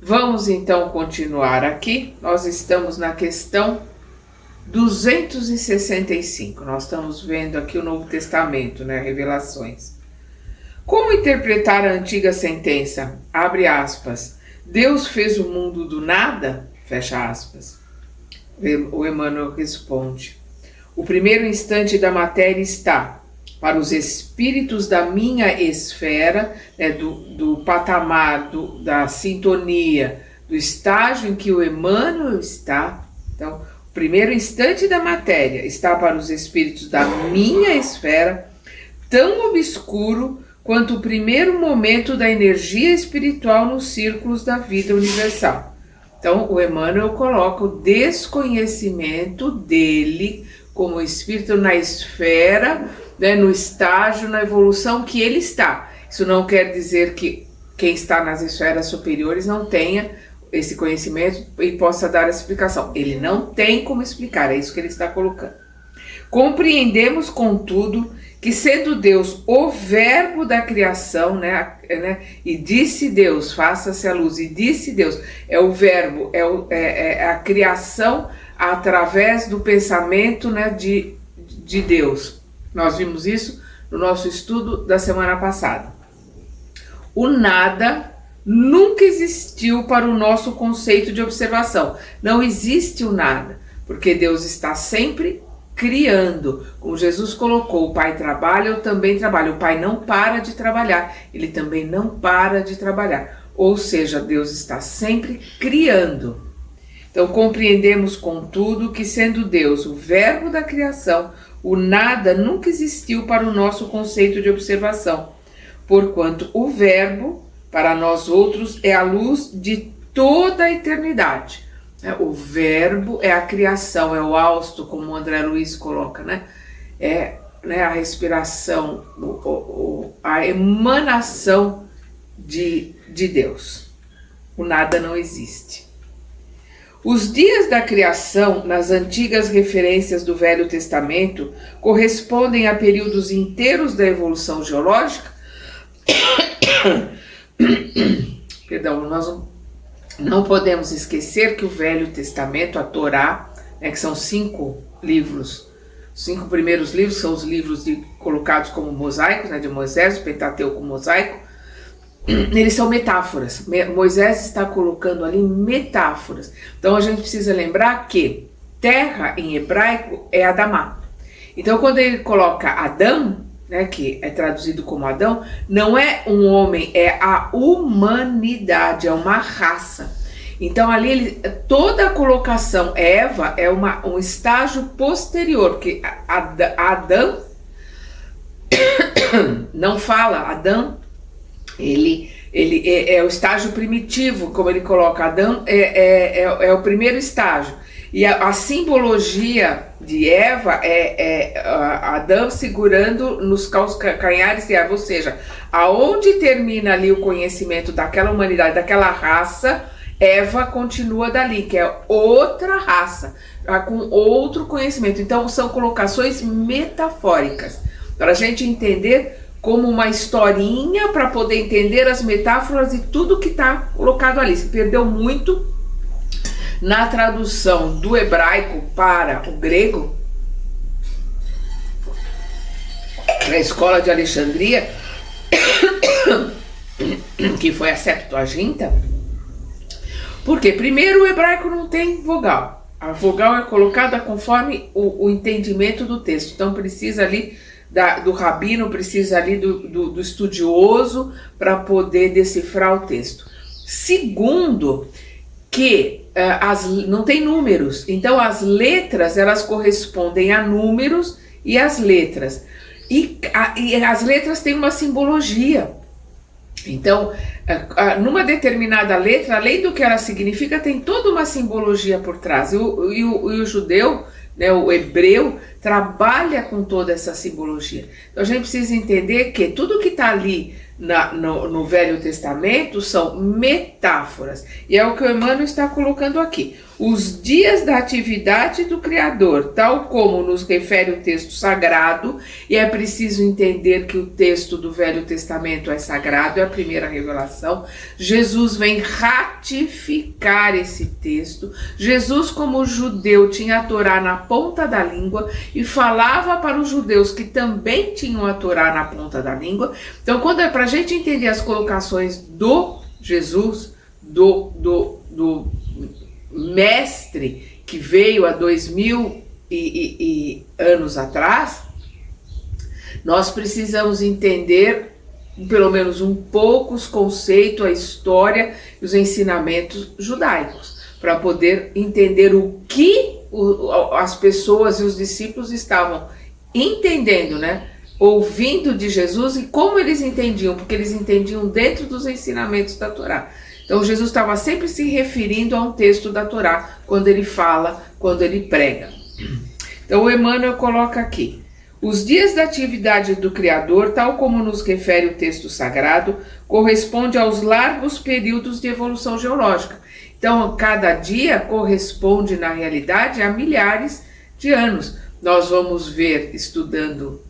Vamos então continuar aqui. Nós estamos na questão 265. Nós estamos vendo aqui o Novo Testamento, né? Revelações. Como interpretar a antiga sentença? Abre aspas. Deus fez o mundo do nada? Fecha aspas. O Emmanuel responde. O primeiro instante da matéria está, para os espíritos da minha esfera, né, do patamar, da sintonia, do estágio em que o Emmanuel está. Então, o primeiro instante da matéria está para os espíritos da minha esfera, tão obscuro quanto o primeiro momento da energia espiritual nos círculos da vida universal. Então, o Emmanuel coloca o desconhecimento dele como espírito na esfera, né, no estágio, na evolução que ele está. Isso não quer dizer que quem está nas esferas superiores não tenha esse conhecimento e possa dar essa explicação. Ele não tem como explicar, é isso que ele está colocando. Compreendemos, contudo, que sendo Deus o verbo da criação, né, e disse Deus, faça-se a luz, e disse Deus, é o verbo, é a criação através do pensamento, né, de Deus. Nós vimos isso no nosso estudo da semana passada. O nada nunca existiu para o nosso conceito de observação. Não existe o nada, porque Deus está sempre criando. Como Jesus colocou, o Pai trabalha, eu também trabalho. O Pai não para de trabalhar, ele também não para de trabalhar. Ou seja, Deus está sempre criando. Então compreendemos, contudo, que sendo Deus o verbo da criação, o nada nunca existiu para o nosso conceito de observação, porquanto o verbo, para nós outros, é a luz de toda a eternidade. O verbo é a criação, é o hausto, como o André Luiz coloca, né? A respiração, a emanação de Deus. O nada não existe. Os dias da criação, nas antigas referências do Velho Testamento, correspondem a períodos inteiros da evolução geológica. Perdão, nós não podemos esquecer que o Velho Testamento, a Torá, né, que são 5 livros, os 5 primeiros livros são os livros colocados como mosaicos, né, de Moisés, o Pentateuco mosaico, eles são metáforas. Moisés está colocando ali metáforas. Então a gente precisa lembrar que terra em hebraico é Adamá. Então quando ele coloca Adão, né, que é traduzido como Adão, não é um homem, é a humanidade, é uma raça. Então ali toda a colocação Eva é um estágio posterior, porque Adão não fala, Adão ele é o estágio primitivo, como ele coloca, Adão é o primeiro estágio. E a simbologia de Eva é Adão segurando nos calcanhares de Eva, ou seja, aonde termina ali o conhecimento daquela humanidade, daquela raça, Eva continua dali, que é outra raça, com outro conhecimento. Então são colocações metafóricas, para a gente entender como uma historinha, para poder entender as metáforas e tudo que está colocado ali. Se perdeu muito na tradução do hebraico para o grego, na escola de Alexandria, que foi a Septuaginta, porque primeiro o hebraico não tem vogal. A vogal é colocada conforme o entendimento do texto. Então precisa ali do rabino, precisa ali do estudioso para poder decifrar o texto. Segundo, que não tem números, então as letras elas correspondem a números e as letras. E as letras têm uma simbologia. Então, numa determinada letra, além do que ela significa, tem toda uma simbologia por trás. E o judeu, né, o hebreu, trabalha com toda essa simbologia. Então a gente precisa entender que tudo que está ali no Velho Testamento são metáforas. E é o que o Emmanuel está colocando aqui. os dias da atividade do Criador, tal como nos refere o texto sagrado, e é preciso entender que o texto do Velho Testamento é sagrado, é a primeira revelação. Jesus vem ratificar esse texto. Jesus, como judeu, tinha a Torá na ponta da língua e falava para os judeus que também tinham a Torá na ponta da língua. Então, quando é para a gente entender as colocações do Jesus, do mestre que veio há 2000 anos atrás, nós precisamos entender pelo menos um pouco os conceitos, a história e os ensinamentos judaicos, para poder entender o que as pessoas e os discípulos estavam entendendo, né? Ouvindo de Jesus e como eles entendiam, porque eles entendiam dentro dos ensinamentos da Torá. Então Jesus estava sempre se referindo a um texto da Torá quando ele fala, quando ele prega. Então o Emmanuel coloca aqui: os dias da atividade do Criador, tal como nos refere o texto sagrado, corresponde aos largos períodos de evolução geológica. Então cada dia corresponde na realidade a milhares de anos. Nós vamos ver, estudando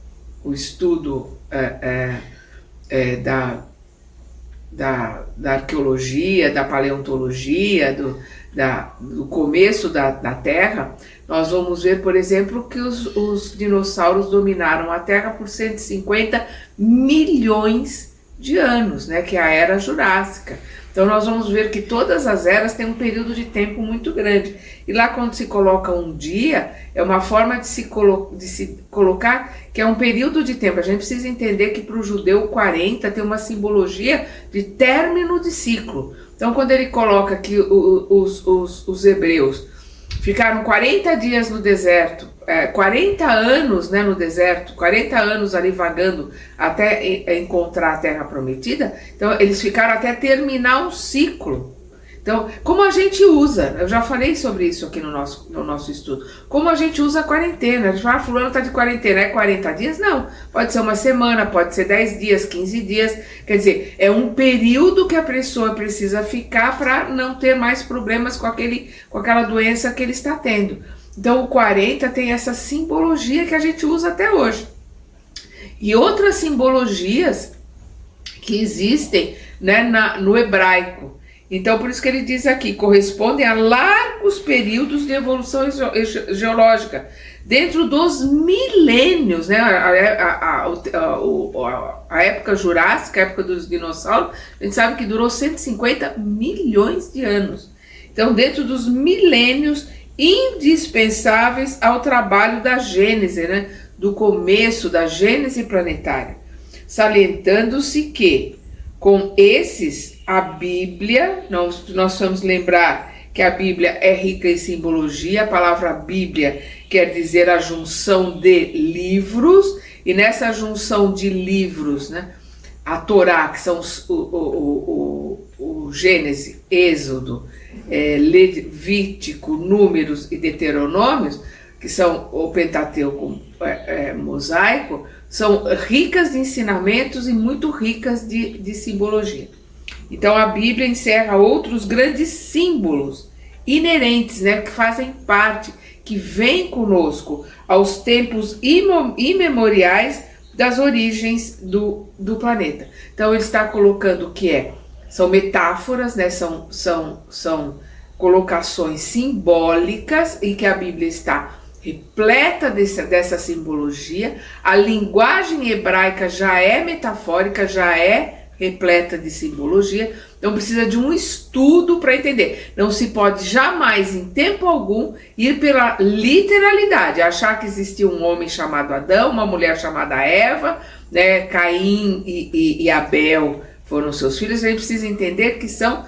o estudo da arqueologia, da paleontologia, do começo da Terra, nós vamos ver, por exemplo, que os dinossauros dominaram a Terra por 150 milhões de anos, né, que é a Era Jurássica. Então nós vamos ver que todas as eras têm um período de tempo muito grande. E lá quando se coloca um dia, é uma forma de se colocar que é um período de tempo. A gente precisa entender que para o judeu 40 tem uma simbologia de término de ciclo. Então quando ele coloca que os hebreus ficaram 40 dias no deserto, 40 anos, né, no deserto, 40 anos ali vagando até encontrar a Terra Prometida. Então eles ficaram até terminar um ciclo. Então, como a gente usa, eu já falei sobre isso aqui no nosso estudo, como a gente usa a quarentena. A gente fala, fulano está de quarentena, é 40 dias? Não, pode ser uma semana, pode ser 10 dias, 15 dias, quer dizer, é um período que a pessoa precisa ficar para não ter mais problemas com aquela doença que ele está tendo. Então o 40 tem essa simbologia que a gente usa até hoje. E outras simbologias que existem, né, no hebraico. Então, por isso que ele diz aqui, correspondem a largos períodos de evolução geológica, dentro dos milênios, né? A época jurássica, a época dos dinossauros, a gente sabe que durou 150 milhões de anos. Então, dentro dos milênios indispensáveis ao trabalho da Gênese, né? Do começo da Gênese planetária, salientando-se que, com esses, a Bíblia, nós vamos lembrar que a Bíblia é rica em simbologia. A palavra Bíblia quer dizer a junção de livros, e nessa junção de livros, né, a Torá, que são o Gênesis, Êxodo, Levítico, Números e Deuteronômios, que são o Pentateuco mosaico, são ricas de ensinamentos e muito ricas de simbologia. Então a Bíblia encerra outros grandes símbolos inerentes, né, que fazem parte, que vêm conosco aos tempos imemoriais das origens do planeta. Então ele está colocando que são metáforas, né, são colocações simbólicas, e que a Bíblia está repleta dessa simbologia. A linguagem hebraica já é metafórica, já é repleta de simbologia. Então precisa de um estudo para entender. Não se pode jamais, em tempo algum, ir pela literalidade, achar que existia um homem chamado Adão, uma mulher chamada Eva, né? Caim e Abel foram seus filhos. A gente precisa entender que são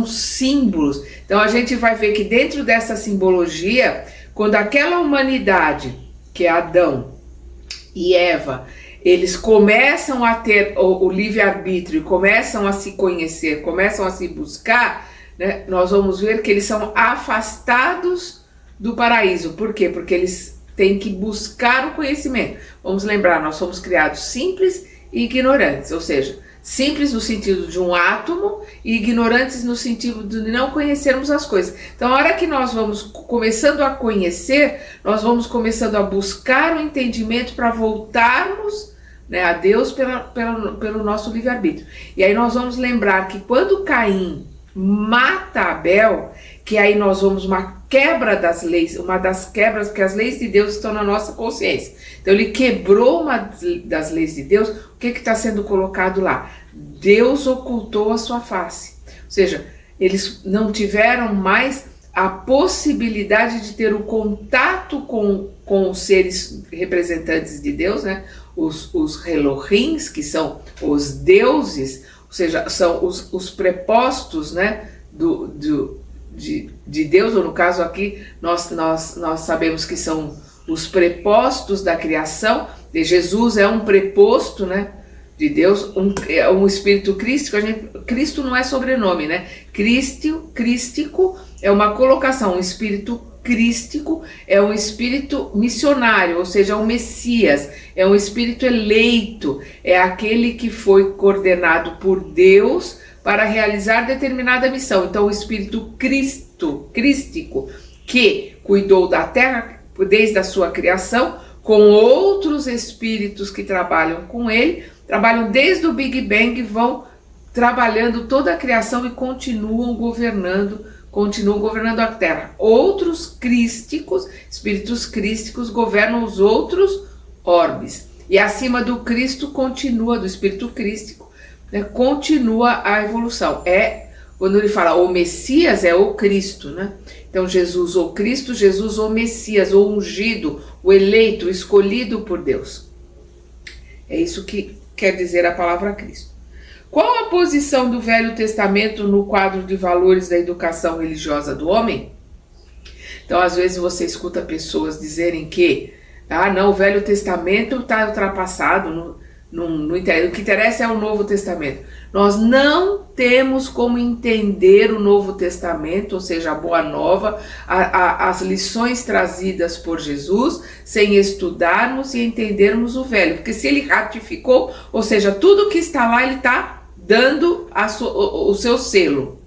símbolos. Então a gente vai ver que dentro dessa simbologia, quando aquela humanidade, que é Adão e Eva, eles começam a ter o livre-arbítrio, começam a se conhecer, começam a se buscar, né, nós vamos ver que eles são afastados do paraíso. Por quê? Porque eles têm que buscar o conhecimento. Vamos lembrar, nós somos criados simples e ignorantes, ou seja, simples no sentido de um átomo e ignorantes no sentido de não conhecermos as coisas. Então, a hora que nós vamos começando a conhecer, nós vamos começando a buscar o entendimento para voltarmos, né, a Deus pelo nosso livre-arbítrio. E aí nós vamos lembrar que quando Caim mata Abel, que aí nós vamos uma quebra das leis, uma das quebras, porque as leis de Deus estão na nossa consciência. Então ele quebrou uma das leis de Deus. O que está sendo colocado lá? Deus ocultou a sua face. Ou seja, eles não tiveram mais a possibilidade de ter o contato com os seres representantes de Deus, né? Os Elohims, que são os deuses, ou seja, são os prepostos, né, de Deus, ou no caso aqui, nós sabemos que são os prepostos da criação. De Jesus é um preposto, né, de Deus, é um espírito crístico. Cristo não é sobrenome, né? Crístico é uma colocação, um espírito crístico é um espírito missionário, ou seja, é um Messias, é um espírito eleito, é aquele que foi coordenado por Deus para realizar determinada missão. Então, o espírito crístico, que cuidou da terra desde a sua criação, com outros espíritos que trabalham com ele, trabalham desde o Big Bang, vão trabalhando toda a criação e continuam governando a Terra. Outros crísticos, espíritos crísticos, governam os outros orbes. E acima do Cristo continua, do espírito crístico, né, continua a evolução. Quando ele fala o Messias, é o Cristo, né? Então Jesus, o Cristo, Jesus, o Messias, o ungido, o eleito, o escolhido por Deus. É isso que quer dizer a palavra Cristo. Qual a posição do Velho Testamento no quadro de valores da educação religiosa do homem? Então, às vezes você escuta pessoas dizerem que não, o Velho Testamento está ultrapassado, o que interessa é o Novo Testamento. Nós não temos como entender o Novo Testamento, ou seja, a Boa Nova, as lições trazidas por Jesus, sem estudarmos e entendermos o Velho. Porque se ele ratificou, ou seja, tudo que está lá, ele está dando o seu selo.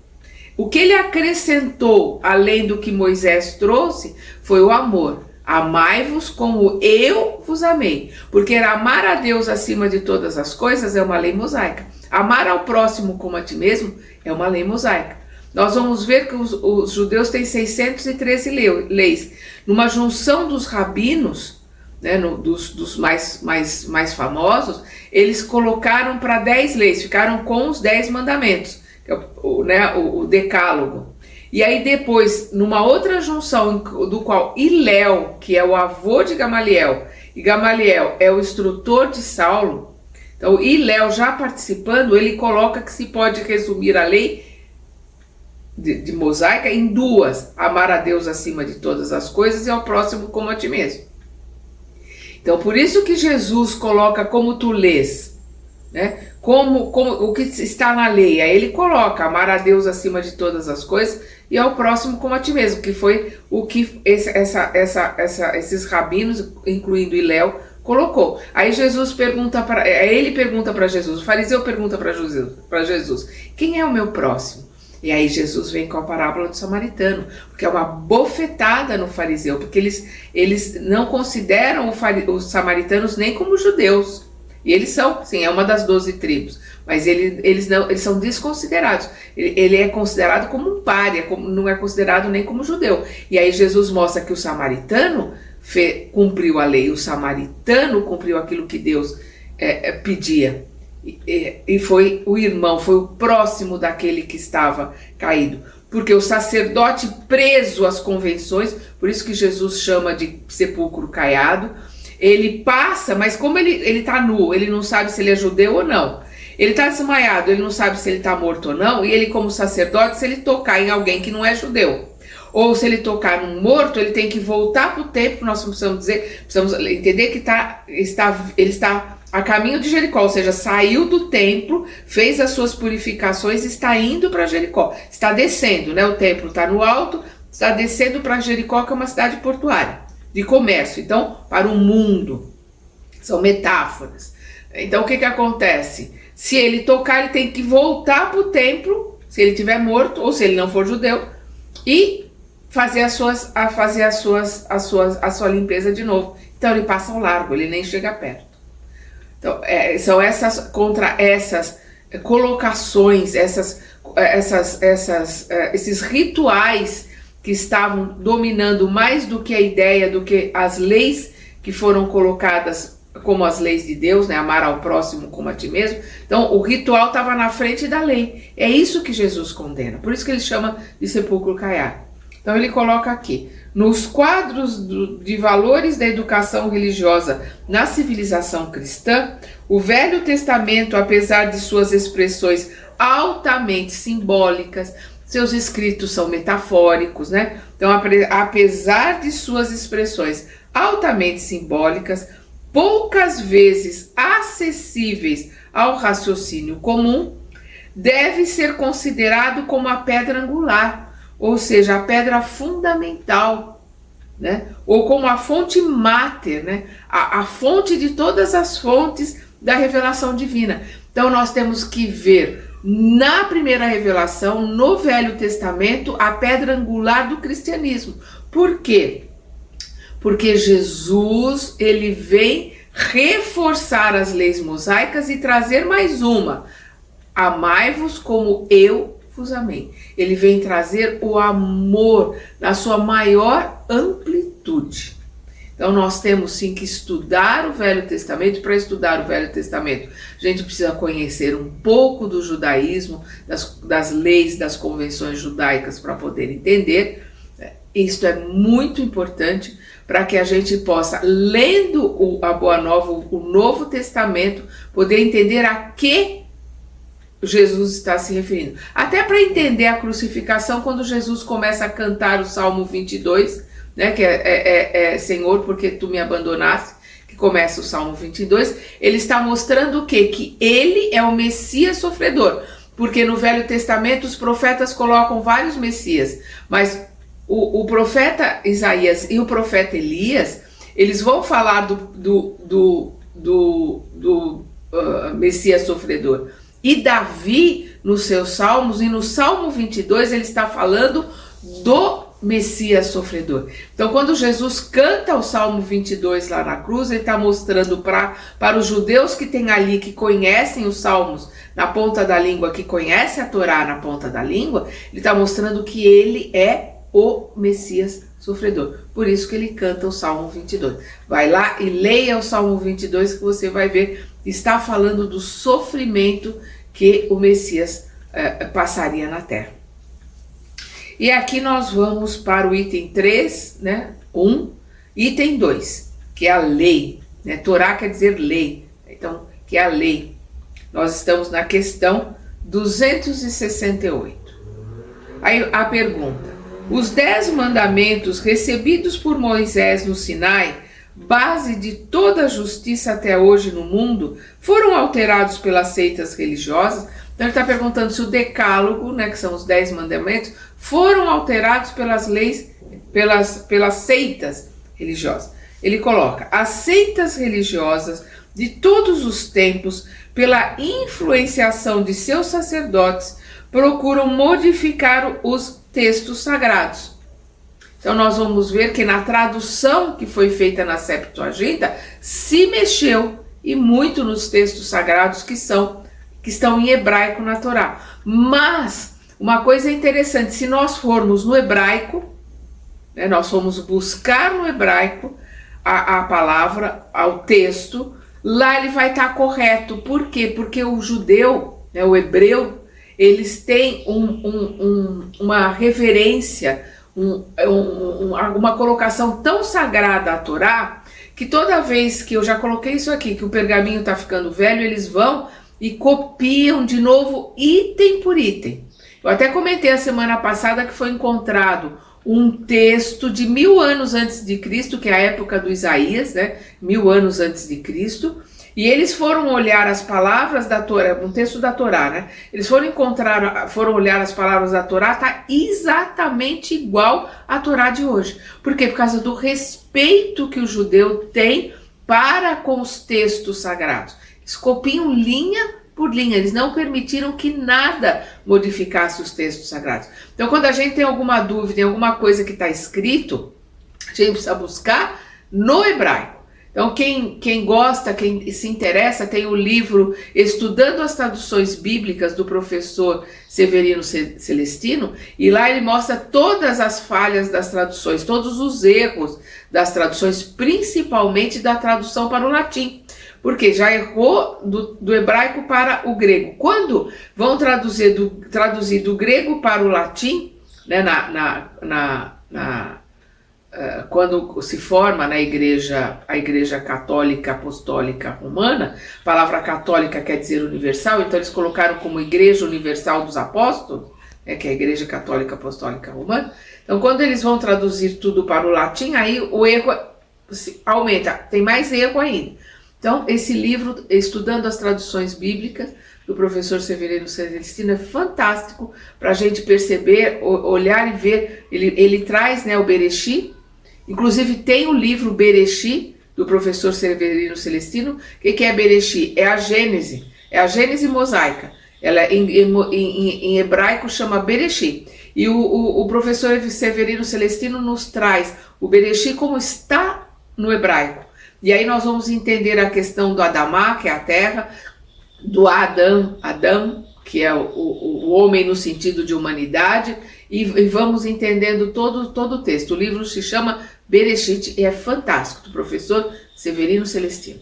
O que ele acrescentou, além do que Moisés trouxe, foi o amor. Amai-vos como eu vos amei. Porque amar a Deus acima de todas as coisas é uma lei mosaica. Amar ao próximo como a ti mesmo é uma lei mosaica. Nós vamos ver que os judeus têm 613 leis. Numa junção dos rabinos, né, dos mais famosos, eles colocaram para 10 leis, ficaram com os 10 mandamentos, que é o decálogo. E aí depois, numa outra junção, do qual Hilel, que é o avô de Gamaliel, e Gamaliel é o instrutor de Saulo, então Hilel já participando, ele coloca que se pode resumir a lei de mosaica em duas: amar a Deus acima de todas as coisas e ao próximo como a ti mesmo. Então, por isso que Jesus coloca como tu lês, né? Como o que está na lei. Aí ele coloca amar a Deus acima de todas as coisas e ao próximo como a ti mesmo, que foi o que esses rabinos, incluindo Hilel, colocou. Aí ele pergunta para Jesus, o fariseu pergunta para Jesus, quem é o meu próximo? E aí Jesus vem com a parábola do samaritano, porque é uma bofetada no fariseu, porque eles não consideram os samaritanos nem como judeus. E eles são, sim, é uma das 12 tribos, mas eles são desconsiderados. Ele é considerado como um pária, não é considerado nem como judeu. E aí Jesus mostra que o samaritano cumpriu a lei, o samaritano cumpriu aquilo que Deus pedia. E foi o irmão, foi o próximo daquele que estava caído. Porque o sacerdote preso às convenções, por isso que Jesus chama de sepulcro caiado, ele passa, mas como ele está nu, ele não sabe se ele é judeu ou não. Ele está desmaiado, ele não sabe se ele está morto ou não, e ele, como sacerdote, se ele tocar em alguém que não é judeu, ou se ele tocar num morto, ele tem que voltar para o templo. Nós precisamos entender que ele está a caminho de Jericó, ou seja, saiu do templo, fez as suas purificações e está indo para Jericó. Está descendo, né? O templo está no alto, está descendo para Jericó, que é uma cidade portuária, de comércio. Então, para o mundo, são metáforas. Então, o que acontece? Se ele tocar, ele tem que voltar para o templo, se ele estiver morto, ou se ele não for judeu, e fazer a sua limpeza de novo. Então ele passa ao largo, ele nem chega perto. Então, são contra essas colocações, esses rituais que estavam dominando mais do que a ideia, do que as leis que foram colocadas como as leis de Deus, né? Amar ao próximo como a ti mesmo. Então o ritual estava na frente da lei. É isso que Jesus condena. Por isso que ele chama de sepulcro caiado. Então ele coloca aqui: nos quadros de valores da educação religiosa na civilização cristã, o Velho Testamento, apesar de suas expressões altamente simbólicas, seus escritos são metafóricos, né? Então, apesar de suas expressões altamente simbólicas, poucas vezes acessíveis ao raciocínio comum, deve ser considerado como a pedra angular, ou seja, a pedra fundamental, né? Ou como a fonte máter, né? A fonte de todas as fontes da revelação divina. Então nós temos que ver na primeira revelação, no Velho Testamento, a pedra angular do cristianismo. Por quê? Porque Jesus, ele vem reforçar as leis mosaicas e trazer mais uma: amai-vos como eu vos amei. Ele vem trazer o amor na sua maior amplitude. Então nós temos sim que estudar o Velho Testamento. Para estudar o Velho Testamento, a gente precisa conhecer um pouco do judaísmo, das leis, das convenções judaicas, para poder entender. Isto é muito importante para que a gente possa, lendo a Boa Nova, o Novo Testamento, poder entender a que Jesus está se referindo. Até para entender a crucificação, quando Jesus começa a cantar o Salmo 22, né, que é Senhor, porque tu me abandonaste, que começa o Salmo 22, ele está mostrando o quê? Que ele é o Messias sofredor. Porque no Velho Testamento os profetas colocam vários Messias, mas o profeta Isaías e o profeta Elias, eles vão falar do Messias sofredor. E Davi, nos seus salmos, e no Salmo 22, ele está falando do Messias sofredor. Então, quando Jesus canta o Salmo 22 lá na cruz, ele está mostrando para os judeus que tem ali, que conhecem os salmos na ponta da língua, que conhecem a Torá na ponta da língua, ele está mostrando que ele é o Messias sofredor. Por isso que ele canta o Salmo 22. Vai lá e leia o Salmo 22 que você vai ver, está falando do sofrimento que o Messias passaria na terra. E aqui nós vamos para o item 3, né? 1, item 2, que é a lei, né? Torá quer dizer lei, então, que é a lei. Nós estamos na questão 268. Aí a pergunta: os 10 mandamentos recebidos por Moisés no Sinai, base de toda a justiça até hoje no mundo, foram alterados pelas seitas religiosas? Então ele está perguntando se o decálogo, né, que são os 10 mandamentos, foram alterados pelas leis, pelas seitas religiosas. Ele coloca: as seitas religiosas de todos os tempos, pela influenciação de seus sacerdotes, procuram modificar os textos sagrados. Então nós vamos ver que na tradução que foi feita na Septuaginta se mexeu, e muito nos textos sagrados que estão em hebraico na Torá. Mas uma coisa interessante: se nós formos no hebraico, né, nós formos buscar no hebraico a palavra, o texto, lá ele vai estar correto. Por quê? Porque o judeu, né, o hebreu, eles têm uma reverência, uma colocação tão sagrada à Torá, que toda vez que eu já coloquei isso aqui, que o pergaminho está ficando velho, eles vão e copiam de novo item por item. Eu até comentei a semana passada que foi encontrado um texto de 1000 anos antes de Cristo, que é a época do Isaías, né? 1000 anos antes de Cristo. E eles foram olhar as palavras da Torá, um texto da Torá, né? Eles foram olhar as palavras da Torá, tá exatamente igual à Torá de hoje. Por quê? Por causa do respeito que o judeu tem para com os textos sagrados. Eles copiam linha por linha. Eles não permitiram que nada modificasse os textos sagrados. Então, quando a gente tem alguma dúvida em alguma coisa que está escrito, a gente precisa buscar no hebraico. Então, quem gosta, quem se interessa, tem o livro Estudando as Traduções Bíblicas, do professor Severino Celestino, e lá ele mostra todas as falhas das traduções, todos os erros das traduções, principalmente da tradução para o latim, porque já errou do hebraico para o grego. Quando vão traduzir do grego para o latim, né, quando se forma a Igreja Católica Apostólica Romana, a palavra católica quer dizer universal, então eles colocaram como Igreja Universal dos Apóstolos, que é a Igreja Católica Apostólica Romana. Então, quando eles vão traduzir tudo para o latim, aí o erro aumenta, tem mais erro ainda. Então, esse livro, Estudando as Traduções Bíblicas, do professor Severino Celestino, é fantástico para a gente perceber, olhar e ver. Ele traz, né, o Bereshit. Inclusive tem o livro Bereshit, do professor Severino Celestino. O que é Bereshit? É a Gênese mosaica. Ela em hebraico chama Bereshit. E o professor Severino Celestino nos traz o Bereshit como está no hebraico. E aí nós vamos entender a questão do Adamá, que é a terra, do Adão, que é o homem no sentido de humanidade, e vamos entendendo todo o texto. O livro se chama Bereshit e é fantástico, do professor Severino Celestino.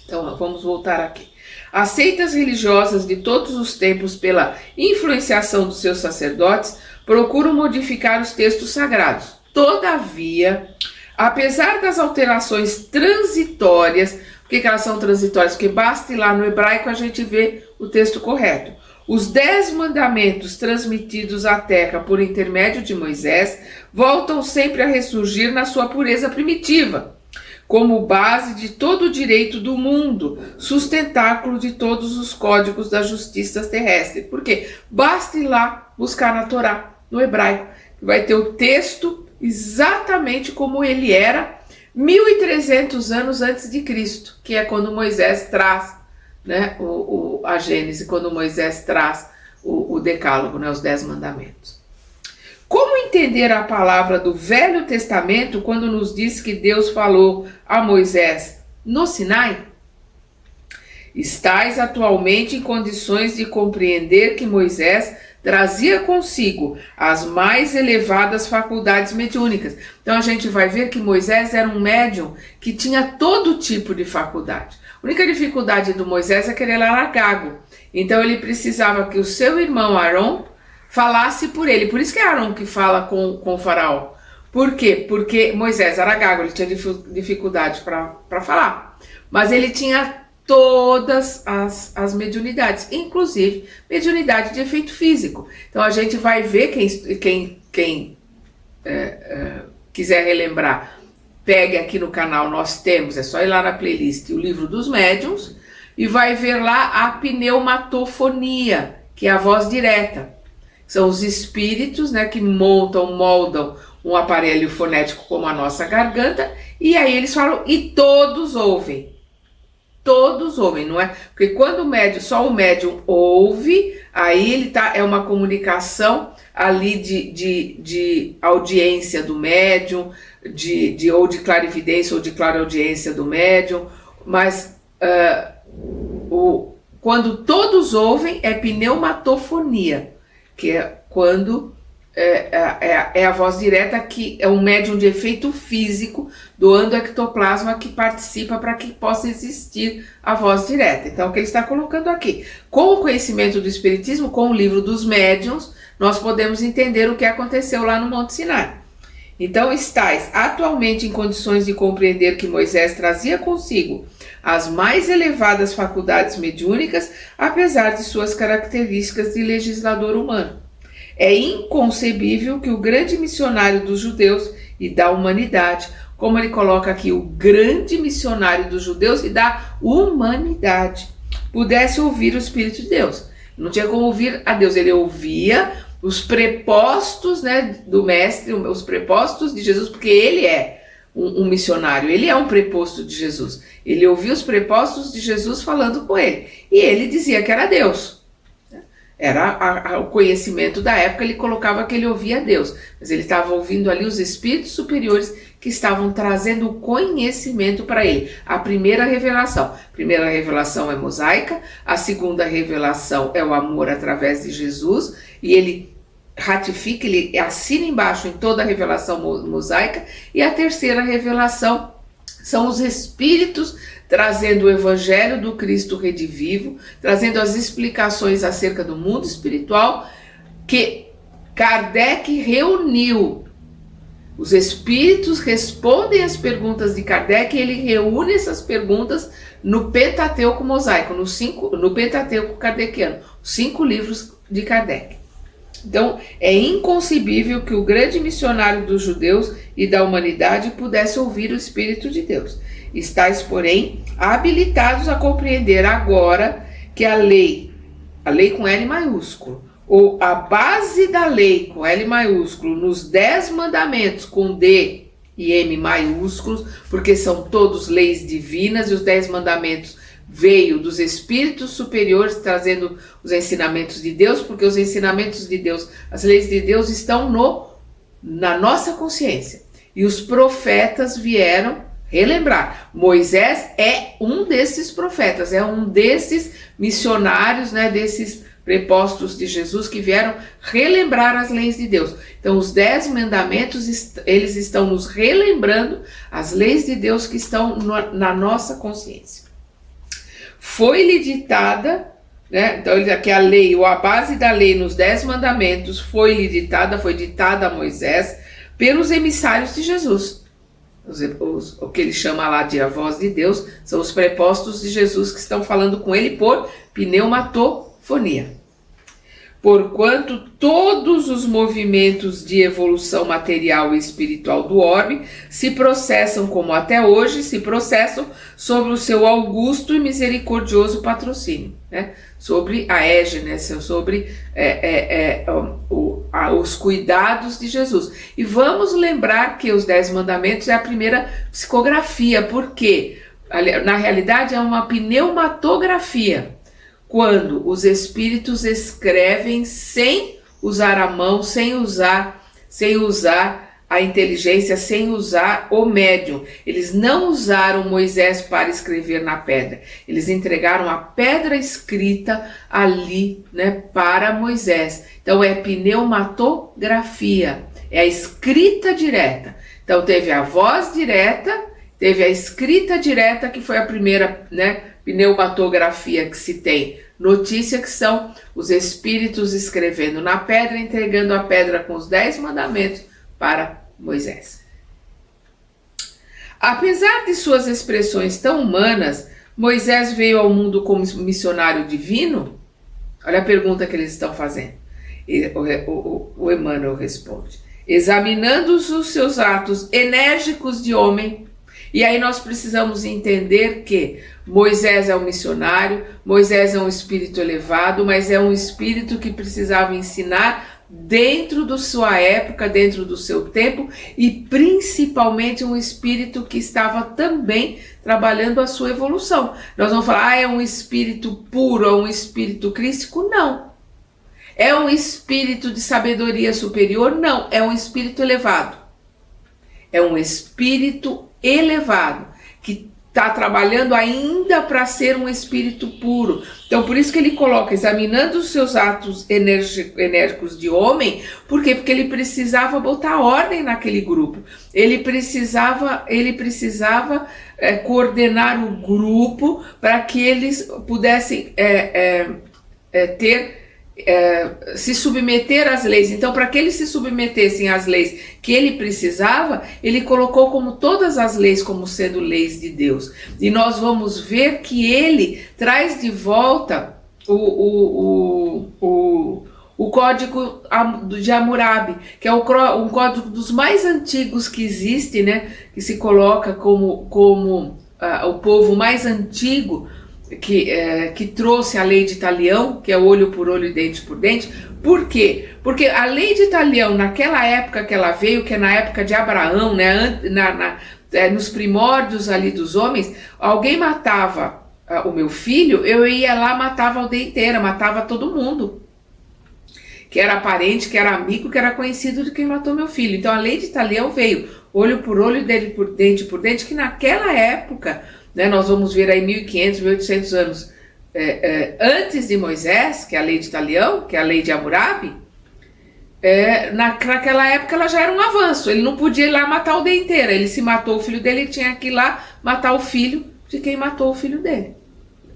Então vamos voltar aqui. As seitas religiosas de todos os tempos, pela influenciação dos seus sacerdotes, procuram modificar os textos sagrados. Todavia, apesar das alterações transitórias, por que elas são transitórias? Porque basta ir lá no hebraico a gente vê o texto correto. Os 10 mandamentos transmitidos à terra por intermédio de Moisés voltam sempre a ressurgir na sua pureza primitiva, como base de todo o direito do mundo, sustentáculo de todos os códigos da justiça terrestre. Por quê? Basta ir lá buscar na Torá, no hebraico, vai ter o texto exatamente como ele era 1.300 anos antes de Cristo, que é quando Moisés traz, né, a Gênese, quando Moisés traz o Decálogo, né, os 10 mandamentos. Como entender a palavra do Velho Testamento quando nos diz que Deus falou a Moisés no Sinai? Estais atualmente em condições de compreender que Moisés trazia consigo as mais elevadas faculdades mediúnicas. Então a gente vai ver que Moisés era um médium que tinha todo tipo de faculdade. A única dificuldade do Moisés é que ele era gago. Então ele precisava que o seu irmão Arão falasse por ele. Por isso que é Arão que fala com o faraó. Por quê? Porque Moisés era gago, ele tinha dificuldade para falar. Mas ele tinha todas as mediunidades, inclusive mediunidade de efeito físico. Então a gente vai ver, quem quiser relembrar, pegue aqui no canal, nós temos, é só ir lá na playlist, o livro dos médiuns, e vai ver lá a pneumatofonia, que é a voz direta. São os espíritos, né, que moldam um aparelho fonético como a nossa garganta, e aí eles falam, e todos ouvem. Todos ouvem, não é? Porque quando só o médium ouve, aí ele é uma comunicação ali de audiência do médium, ou de clarividência ou de clareaudiência do médium, mas quando todos ouvem é pneumatofonia, que é quando é a voz direta, que é um médium de efeito físico doando ectoplasma que participa para que possa existir a voz direta. Então, o que ele está colocando aqui? Com o conhecimento do Espiritismo, com o livro dos médiuns, nós podemos entender o que aconteceu lá no Monte Sinai. Então, estais atualmente em condições de compreender que Moisés trazia consigo as mais elevadas faculdades mediúnicas, apesar de suas características de legislador humano. É inconcebível que o grande missionário dos judeus e da humanidade, como ele coloca aqui, o grande missionário dos judeus e da humanidade, pudesse ouvir o Espírito de Deus. Não tinha como ouvir a Deus, ele ouvia os prepostos, né, do Mestre, os prepostos de Jesus, porque ele é um missionário, ele é um preposto de Jesus. Ele ouvia os prepostos de Jesus falando com ele, e ele dizia que era Deus. Era o conhecimento da época, ele colocava que ele ouvia Deus, mas ele estava ouvindo ali os espíritos superiores que estavam trazendo o conhecimento para ele. A primeira revelação é mosaica, a segunda revelação é o amor através de Jesus, e ele ratifica, ele assina embaixo em toda a revelação mosaica, e a terceira revelação são os espíritos trazendo o evangelho do Cristo redivivo, trazendo as explicações acerca do mundo espiritual que Kardec reuniu. Os espíritos respondem as perguntas de Kardec e ele reúne essas perguntas no Pentateuco mosaico, no Pentateuco kardeciano, os 5 livros de Kardec. Então, é inconcebível que o grande missionário dos judeus e da humanidade pudesse ouvir o Espírito de Deus. Estais, porém, habilitados a compreender agora que a lei com L maiúsculo, ou a base da lei com L maiúsculo, nos 10 mandamentos com D e M maiúsculos, porque são todos leis divinas, e os 10 mandamentos veio dos espíritos superiores trazendo os ensinamentos de Deus, porque os ensinamentos de Deus, as leis de Deus estão na nossa consciência. E os profetas vieram relembrar. Moisés é um desses profetas, é um desses missionários, né, desses prepostos de Jesus que vieram relembrar as leis de Deus. Então, os 10 mandamentos, eles estão nos relembrando as leis de Deus que estão na nossa consciência. Foi-lhe ditada, né? Então, aqui a lei, ou a base da lei nos 10 mandamentos, foi ditada a Moisés pelos emissários de Jesus. O que ele chama lá de a voz de Deus, são os prepostos de Jesus que estão falando com ele por pneumatofonia. Porquanto todos os movimentos de evolução material e espiritual do orbe se processam, como até hoje se processam, sobre o seu augusto e misericordioso patrocínio, né? Sobre a égide, né? Sobre os cuidados de Jesus. E vamos lembrar que os 10 mandamentos é a primeira psicografia, porque na realidade é uma pneumatografia. Quando os espíritos escrevem sem usar a mão, sem usar a inteligência, sem usar o médium. Eles não usaram Moisés para escrever na pedra. Eles entregaram a pedra escrita ali, né, para Moisés. Então é pneumatografia, é a escrita direta. Então teve a voz direta, teve a escrita direta, que foi a primeira, né, pneumatografia que se tem notícia, que são os espíritos escrevendo na pedra, entregando a pedra com os 10 mandamentos para Moisés. Apesar de suas expressões tão humanas, Moisés veio ao mundo como missionário divino? Olha a pergunta que eles estão fazendo. O Emmanuel responde: examinando os seus atos enérgicos de homem. E aí nós precisamos entender que Moisés é um missionário, Moisés é um espírito elevado, mas é um espírito que precisava ensinar dentro da sua época, dentro do seu tempo, e principalmente um espírito que estava também trabalhando a sua evolução. Nós vamos falar, é um espírito puro, é um espírito crístico? Não. É um espírito de sabedoria superior? Não. É um espírito elevado. É um espírito elevado, que está trabalhando ainda para ser um espírito puro. Então, por isso que ele coloca, examinando os seus atos enérgicos de homem. Por quê? Porque ele precisava botar ordem naquele grupo. Ele precisava coordenar o grupo para que eles pudessem se submeter às leis. Então, para que eles se submetessem às leis que ele precisava, ele colocou como todas as leis como sendo leis de Deus. E nós vamos ver que ele traz de volta o código de Hammurabi, que é um código dos mais antigos que existe, né? Que se coloca como o povo mais antigo que trouxe a lei de Talião, que é olho por olho e dente por dente. Por quê? Porque a lei de Talião, naquela época que ela veio, que é na época de Abraão, né, nos primórdios ali dos homens, alguém matava o meu filho, eu ia lá, matava a aldeia inteira, matava todo mundo. Que era parente, que era amigo, que era conhecido de quem matou meu filho. Então a lei de Talião veio, olho por olho, dente por dente, que naquela época, né, nós vamos ver aí 1500, 1800 anos antes de Moisés, que é a lei de Talião, que é a lei de Hammurabi, naquela época ela já era um avanço. Ele não podia ir lá matar a aldeia inteira. Ele se matou o filho dele, ele tinha que ir lá matar o filho de quem matou o filho dele.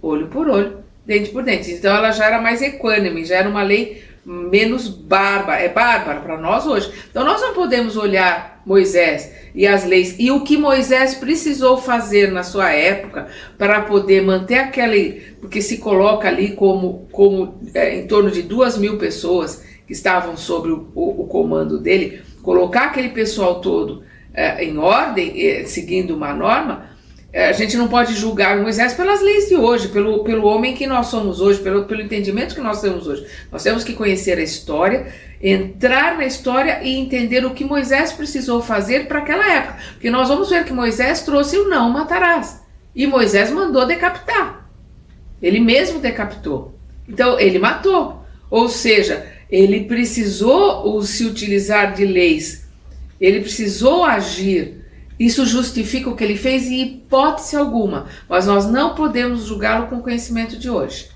Olho por olho, dente por dente. Então ela já era mais equânime, já era uma lei menos bárbara, bárbara para nós hoje. Então nós não podemos olhar Moisés e as leis e o que Moisés precisou fazer na sua época para poder manter aquele, porque se coloca ali como em torno de 2.000 pessoas que estavam sobre o comando dele, colocar aquele pessoal todo em ordem, seguindo uma norma. A gente não pode julgar Moisés pelas leis de hoje, pelo homem que nós somos hoje, pelo entendimento que nós temos hoje. Nós temos que conhecer a história, entrar na história e entender o que Moisés precisou fazer para aquela época. Porque nós vamos ver que Moisés trouxe o não matarás. E Moisés mandou decapitar. Ele mesmo decapitou. Então ele matou. Ou seja, ele precisou se utilizar de leis. Ele precisou agir. Isso justifica o que ele fez em hipótese alguma, mas nós não podemos julgá-lo com o conhecimento de hoje.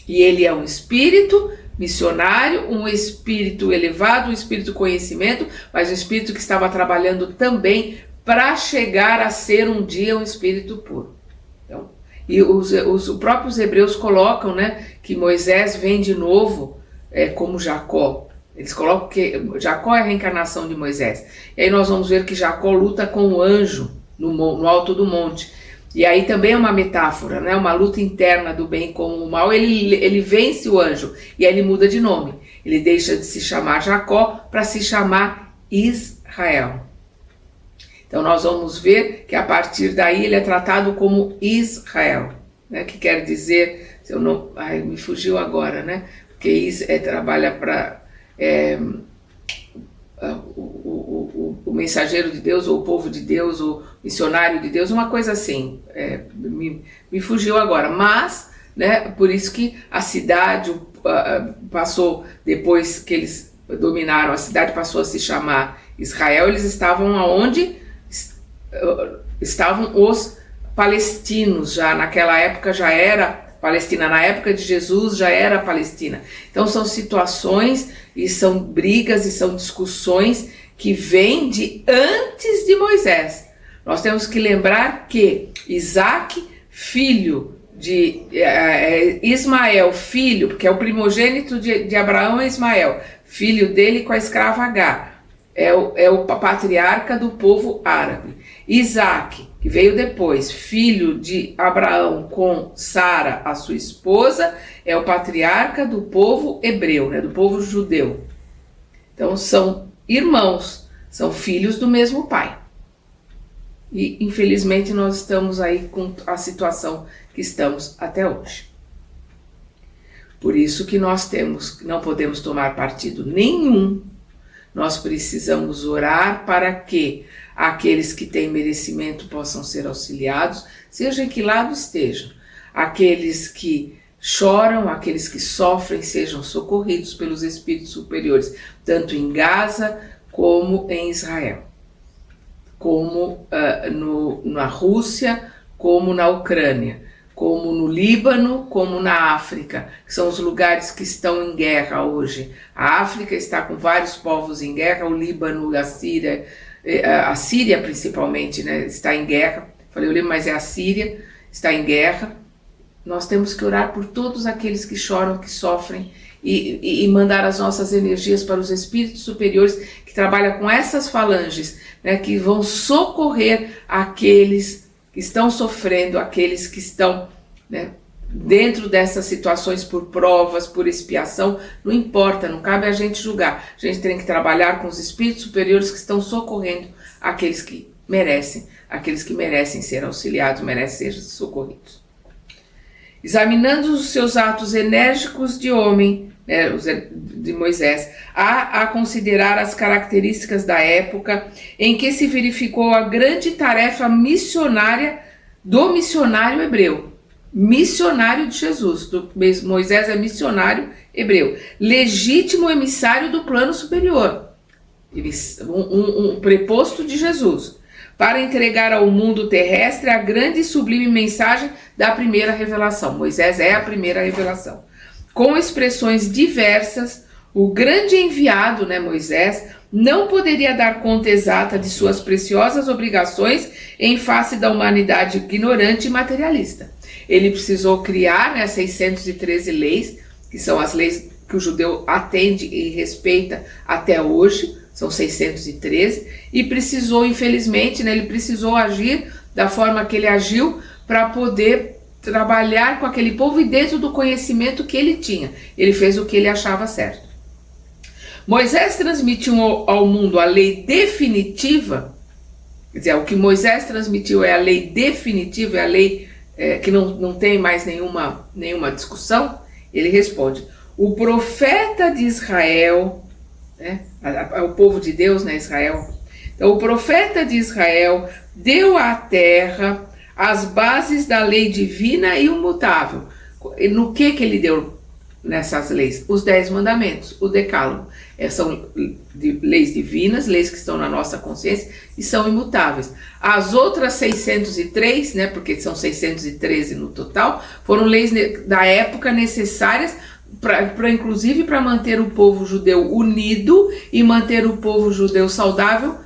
E ele é um espírito missionário, um espírito elevado, um espírito conhecimento, mas um espírito que estava trabalhando também para chegar a ser um dia um espírito puro. Então, e os próprios hebreus colocam, né, que Moisés vem de novo como Jacó. Eles colocam que Jacó é a reencarnação de Moisés. E aí nós vamos ver que Jacó luta com o anjo no alto do monte. E aí também é uma metáfora, né? Uma luta interna do bem com o mal. Ele vence o anjo e aí ele muda de nome. Ele deixa de se chamar Jacó para se chamar Israel. Então nós vamos ver que a partir daí ele é tratado como Israel, né? Que quer dizer, se eu não, me fugiu agora, né? Porque trabalha para o mensageiro de Deus, ou o povo de Deus, ou missionário de Deus, uma coisa assim, me fugiu agora, mas, né, por isso que a cidade passou, depois que eles dominaram, a cidade passou a se chamar Israel. Eles estavam aonde estavam os palestinos, já naquela época já era Palestina, na época de Jesus já era Palestina. Então são situações e são brigas e são discussões que vêm de antes de Moisés. Nós temos que lembrar que Isaac, filho de Ismael, filho, porque é o primogênito de Abraão, é Ismael, filho dele com a escrava Agar, é o patriarca do povo árabe. Isaac, que veio depois, filho de Abraão com Sara, a sua esposa, é o patriarca do povo hebreu, né, do povo judeu. Então são irmãos, são filhos do mesmo pai. E infelizmente nós estamos aí com a situação que estamos até hoje. Por isso que nós não podemos tomar partido nenhum. Nós precisamos orar para que aqueles que têm merecimento possam ser auxiliados, seja em que lado estejam. Aqueles que choram, aqueles que sofrem, sejam socorridos pelos espíritos superiores, tanto em Gaza como em Israel, como na Rússia, como na Ucrânia, como no Líbano, como na África, que são os lugares que estão em guerra hoje. A África está com vários povos em guerra, o Líbano, a Síria principalmente, né, está em guerra. Falei o Líbano, mas é a Síria, está em guerra. Nós temos que orar por todos aqueles que choram, que sofrem, e mandar as nossas energias para os espíritos superiores que trabalham com essas falanges, né, que vão socorrer aqueles que estão sofrendo, aqueles que estão, né, dentro dessas situações por provas, por expiação. Não importa, não cabe a gente julgar. A gente tem que trabalhar com os espíritos superiores que estão socorrendo aqueles que merecem ser auxiliados, merecem ser socorridos. Examinando os seus atos enérgicos de homem, né, de Moisés, a considerar as características da época em que se verificou a grande tarefa missionária do missionário hebreu. Missionário de Jesus. Moisés é missionário hebreu. Legítimo emissário do plano superior. Um preposto de Jesus. Para entregar ao mundo terrestre a grande e sublime mensagem da primeira revelação. Moisés é a primeira revelação. Com expressões diversas, o grande enviado, né, Moisés, não poderia dar conta exata de suas preciosas obrigações em face da humanidade ignorante e materialista. Ele precisou criar, né, 613 leis, que são as leis que o judeu atende e respeita até hoje, são 613, e precisou, infelizmente, né, ele precisou agir da forma que ele agiu para poder trabalhar com aquele povo e dentro do conhecimento que ele tinha. Ele fez o que ele achava certo. Moisés transmitiu ao mundo a lei definitiva, quer dizer, o que Moisés transmitiu é a lei definitiva, é a lei que não tem mais nenhuma discussão. Ele responde, o profeta de Israel, né, o povo de Deus, né, Israel. Então, o profeta de Israel deu à terra as bases da lei divina e imutável. No que ele deu nessas leis? Os 10 mandamentos, o decálogo. São leis divinas, leis que estão na nossa consciência e são imutáveis. As outras 603, né, porque são 613 no total, foram leis da época necessárias inclusive para manter o povo judeu unido e manter o povo judeu saudável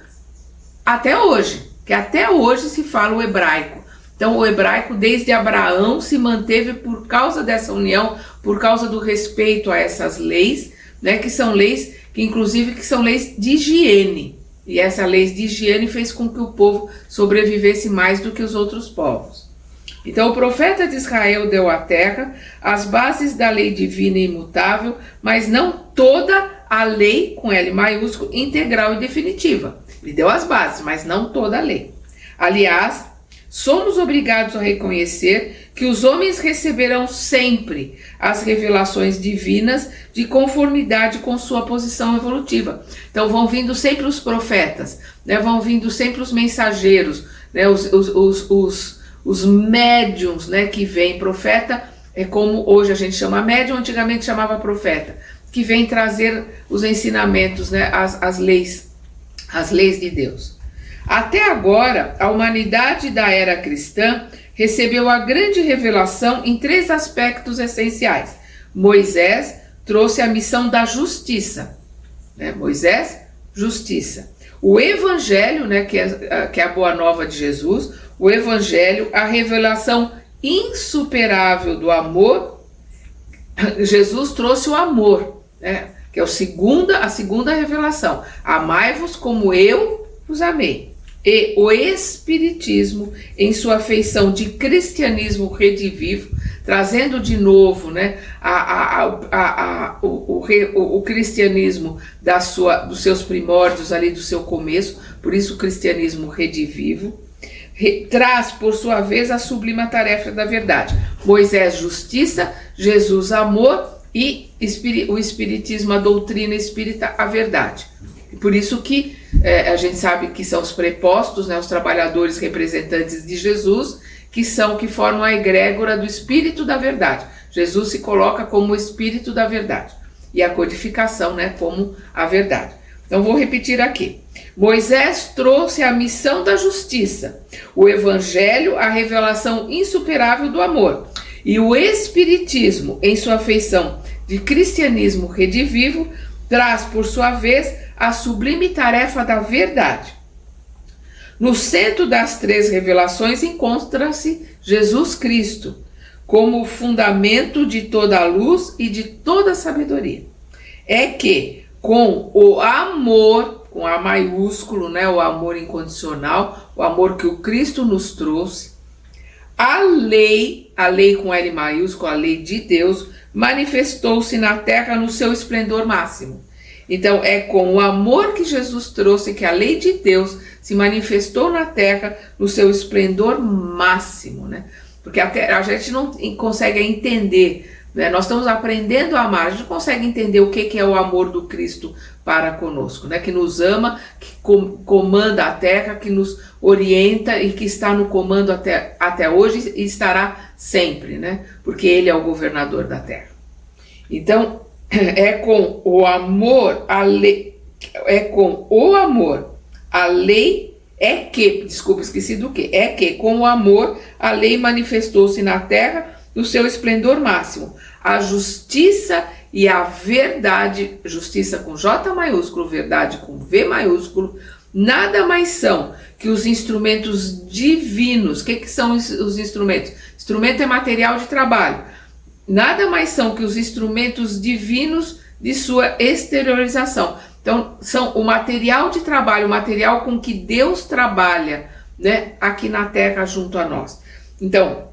até hoje, que até hoje se fala o hebraico. Então o hebraico desde Abraão se manteve por causa dessa união, por causa do respeito a essas leis, né, que são leis que inclusive que são leis de higiene. E essa lei de higiene fez com que o povo sobrevivesse mais do que os outros povos. Então o profeta de Israel deu à terra as bases da lei divina e imutável, mas não toda a lei, com L maiúsculo, integral e definitiva. Ele deu as bases, mas não toda a lei. Aliás, somos obrigados a reconhecer que os homens receberão sempre as revelações divinas de conformidade com sua posição evolutiva. Então vão vindo sempre os profetas, né? Vão vindo sempre os mensageiros, né? Os médiums, né, que vem. Profeta é como hoje a gente chama médium, antigamente chamava profeta, que vem trazer os ensinamentos, né, as leis de Deus. Até agora, a humanidade da era cristã recebeu a grande revelação em 3 aspectos essenciais. Moisés trouxe a missão da justiça, né? Moisés, justiça. O evangelho, né, que é a boa nova de Jesus, o evangelho, a revelação insuperável do amor. Jesus trouxe o amor, né, que é a segunda revelação. Amai-vos como eu vos amei. E o Espiritismo, em sua feição de cristianismo redivivo, trazendo de novo, né, o cristianismo dos seus primórdios, ali do seu começo, por isso o cristianismo redivivo, traz por sua vez a sublime tarefa da verdade. Moisés, justiça, Jesus, amor, e o Espiritismo, a doutrina espírita, a verdade. Por isso que a gente sabe que são os prepostos, né, os trabalhadores representantes de Jesus, que formam a egrégora do Espírito da Verdade. Jesus se coloca como o Espírito da Verdade e a codificação, né, como a verdade. Então vou repetir aqui. Moisés trouxe a missão da justiça, o Evangelho, a revelação insuperável do amor, e o Espiritismo, em sua feição de cristianismo redivivo, traz por sua vez a sublime tarefa da verdade. No centro das 3 revelações encontra-se Jesus Cristo, como o fundamento de toda a luz e de toda a sabedoria. É que, com o amor, com A maiúsculo, né, o amor incondicional, o amor que o Cristo nos trouxe, a lei com L maiúsculo, a lei de Deus, manifestou-se na terra no seu esplendor máximo. Então é com o amor que Jesus trouxe que a lei de Deus se manifestou na terra no seu esplendor máximo, né? Porque a gente não consegue entender né? Nós estamos aprendendo a amar, a gente consegue entender o que é o amor do Cristo para conosco, né? Que nos ama, que comanda a terra, que nos orienta e que está no comando até hoje e estará sempre, né? Porque Ele é o governador da terra. Então, é com o amor, a lei, com o amor a lei manifestou-se na terra no seu esplendor máximo. A justiça e a verdade, justiça com J maiúsculo, verdade com V maiúsculo, nada mais são que os instrumentos divinos. O que são os instrumentos? Instrumento é material de trabalho. Nada mais são que os instrumentos divinos de sua exteriorização. Então, são o material de trabalho, o material com que Deus trabalha, né, aqui na terra junto a nós. Então,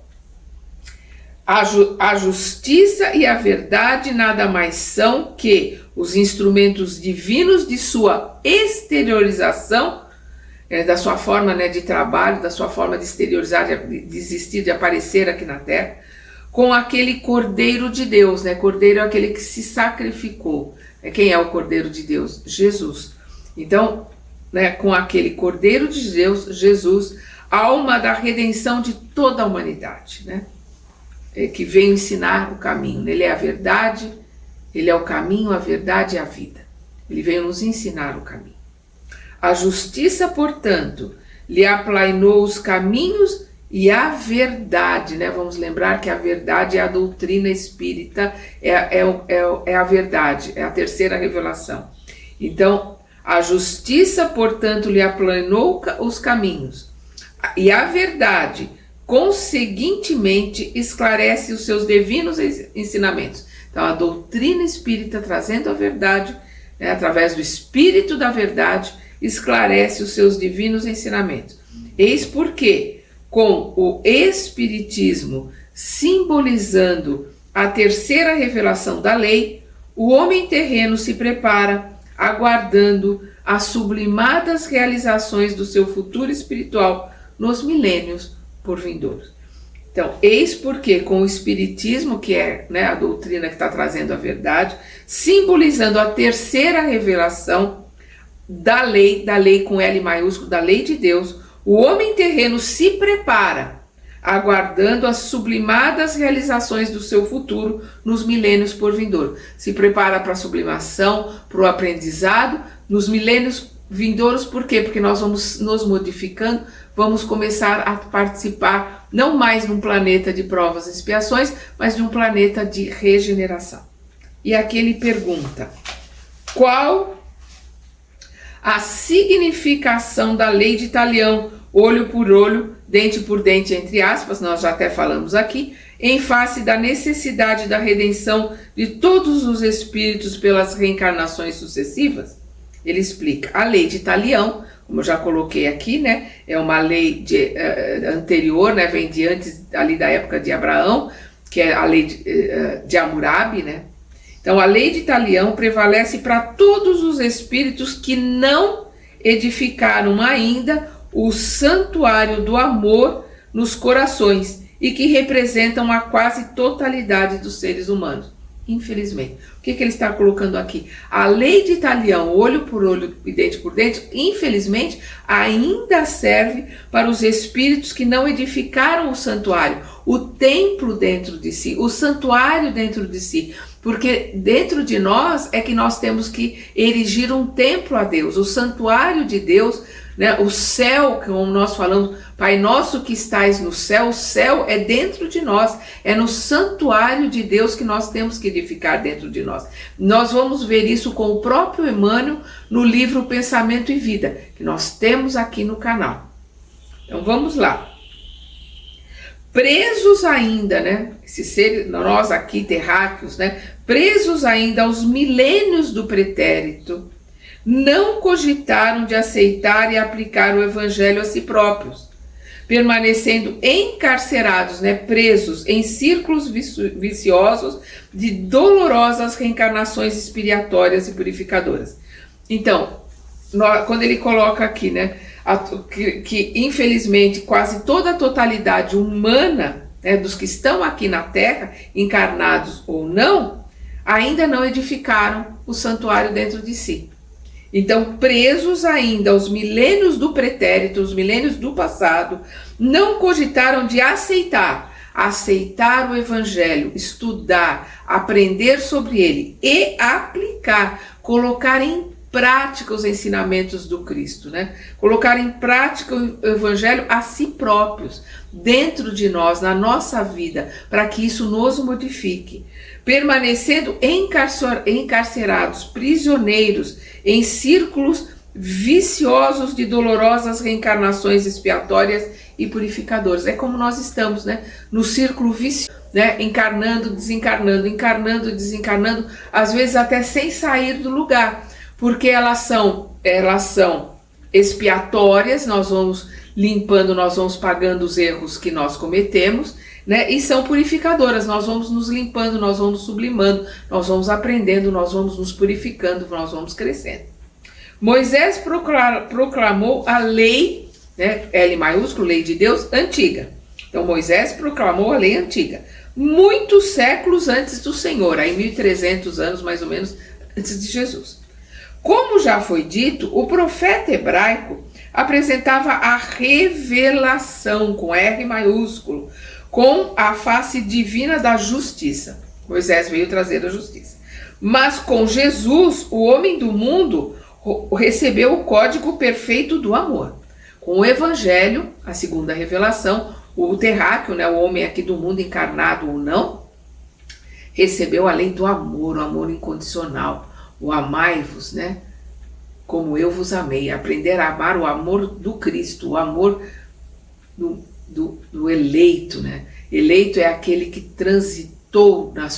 a justiça e a verdade nada mais são que os instrumentos divinos de sua exteriorização, da sua forma, né, de trabalho, da sua forma de exteriorizar, de existir, de aparecer aqui na terra, com aquele Cordeiro de Deus, né? Cordeiro é aquele que se sacrificou. Quem é o Cordeiro de Deus? Jesus. Então, né, com aquele Cordeiro de Deus, Jesus, alma da redenção de toda a humanidade, né? Que veio ensinar o caminho. Ele é a verdade, ele é o caminho, a verdade e a vida. Ele veio nos ensinar o caminho. A justiça, portanto, lhe aplainou os caminhos e a verdade, né? Vamos lembrar que a verdade é a doutrina espírita, é a verdade, é a terceira revelação. Então, a justiça, portanto, lhe aplanou os caminhos, e a verdade, conseguintemente, esclarece os seus divinos ensinamentos. Então, a doutrina espírita, trazendo a verdade, né, através do Espírito da verdade, esclarece os seus divinos ensinamentos. Eis porque, com o Espiritismo simbolizando a terceira revelação da lei, o homem terreno se prepara, aguardando as sublimadas realizações do seu futuro espiritual nos milênios por vindouros. Então, eis porque com o Espiritismo, que é, né, a doutrina que está trazendo a verdade, simbolizando a terceira revelação da lei com L maiúsculo, da lei de Deus, o homem terreno se prepara, aguardando as sublimadas realizações do seu futuro nos milênios por vindouro. Se prepara para a sublimação, para o aprendizado, nos milênios vindouros. Por quê? Porque nós vamos nos modificando, vamos começar a participar, não mais num planeta de provas e expiações, mas de um planeta de regeneração. E aqui ele pergunta, qual a significação da lei de Talião, olho por olho, dente por dente, entre aspas, nós já até falamos aqui, em face da necessidade da redenção de todos os espíritos pelas reencarnações sucessivas? Ele explica, a lei de Talião, como eu já coloquei aqui, né, é uma lei anterior, né, vem de antes ali da época de Abraão, que é a lei de Hammurabi, né? Então, a lei de Talião prevalece para todos os espíritos que não edificaram ainda o santuário do amor nos corações e que representam a quase totalidade dos seres humanos. Infelizmente. O que ele está colocando aqui? A lei de Talião, olho por olho e dente por dente, infelizmente, ainda serve para os espíritos que não edificaram o santuário, o templo dentro de si, o santuário dentro de si. Porque dentro de nós é que nós temos que erigir um templo a Deus, o santuário de Deus, né? O céu, como nós falamos, Pai nosso que estais no céu, o céu é dentro de nós, é no santuário de Deus que nós temos que edificar dentro de nós. Nós vamos ver isso com o próprio Emmanuel no livro Pensamento e Vida, que nós temos aqui no canal. Então vamos lá. Presos ainda, né, esses seres, nós aqui terráqueos, né, presos ainda aos milênios do pretérito, não cogitaram de aceitar e aplicar o evangelho a si próprios, permanecendo encarcerados, né, presos em círculos viciosos de dolorosas reencarnações expiatórias e purificadoras. Então, quando ele coloca aqui, né, que infelizmente quase toda a totalidade humana, né, dos que estão aqui na terra, encarnados ou não, ainda não edificaram o santuário dentro de si. Então, presos ainda aos milênios do pretérito, os milênios do passado, não cogitaram de aceitar o evangelho, estudar, aprender sobre ele e aplicar, colocar em prática os ensinamentos do Cristo, né? Colocar em prática o evangelho a si próprios, dentro de nós, na nossa vida, para que isso nos modifique. Permanecendo encarcerados, prisioneiros, em círculos viciosos de dolorosas reencarnações expiatórias e purificadoras. É como nós estamos, né? No círculo vicioso, né? Encarnando, desencarnando, às vezes até sem sair do lugar, porque elas são expiatórias, nós vamos limpando, nós vamos pagando os erros que nós cometemos, né? E são purificadoras, nós vamos nos limpando, nós vamos sublimando, nós vamos aprendendo, nós vamos nos purificando, nós vamos crescendo. Moisés proclamou a lei, né? L maiúsculo, lei de Deus, antiga. Então Moisés proclamou a lei antiga, muitos séculos antes do Senhor, aí 1300 anos mais ou menos antes de Jesus. Como já foi dito, o profeta hebraico apresentava a revelação, com R maiúsculo, com a face divina da justiça. Moisés veio trazer a justiça. Mas com Jesus, o homem do mundo recebeu o código perfeito do amor. Com o evangelho, a segunda revelação, o terráqueo, né, o homem aqui do mundo, encarnado ou não, recebeu a lei do amor, o amor incondicional, o amai-vos, né, como eu vos amei. Aprender a amar o amor do Cristo, o amor do eleito, né? Eleito é aquele que transitou no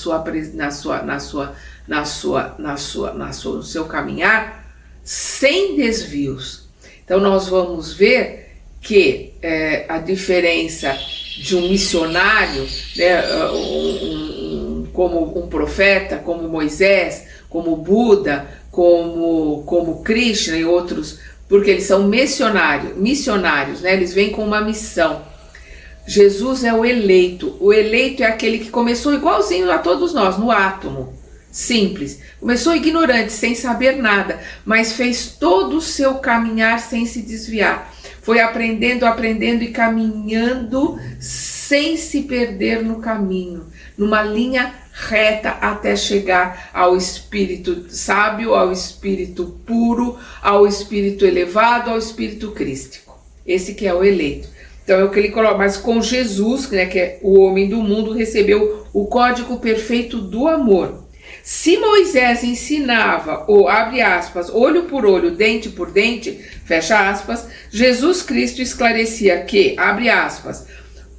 seu caminhar sem desvios. Então nós vamos ver que a diferença de um missionário, né, como um profeta, como Moisés, como Buda, como Krishna e outros, porque eles são missionários, né? Eles vêm com uma missão. Jesus é o eleito é aquele que começou igualzinho a todos nós, no átomo, simples. Começou ignorante, sem saber nada, mas fez todo o seu caminhar sem se desviar. Foi aprendendo e caminhando sem se perder no caminho, numa linha reta até chegar ao espírito sábio, ao espírito puro, ao espírito elevado, ao espírito crístico. Esse que é o eleito. Então é o que ele coloca, mas com Jesus, né, que é o homem do mundo, recebeu o código perfeito do amor. Se Moisés ensinava, ou abre aspas, olho por olho, dente por dente, fecha aspas, Jesus Cristo esclarecia que, abre aspas,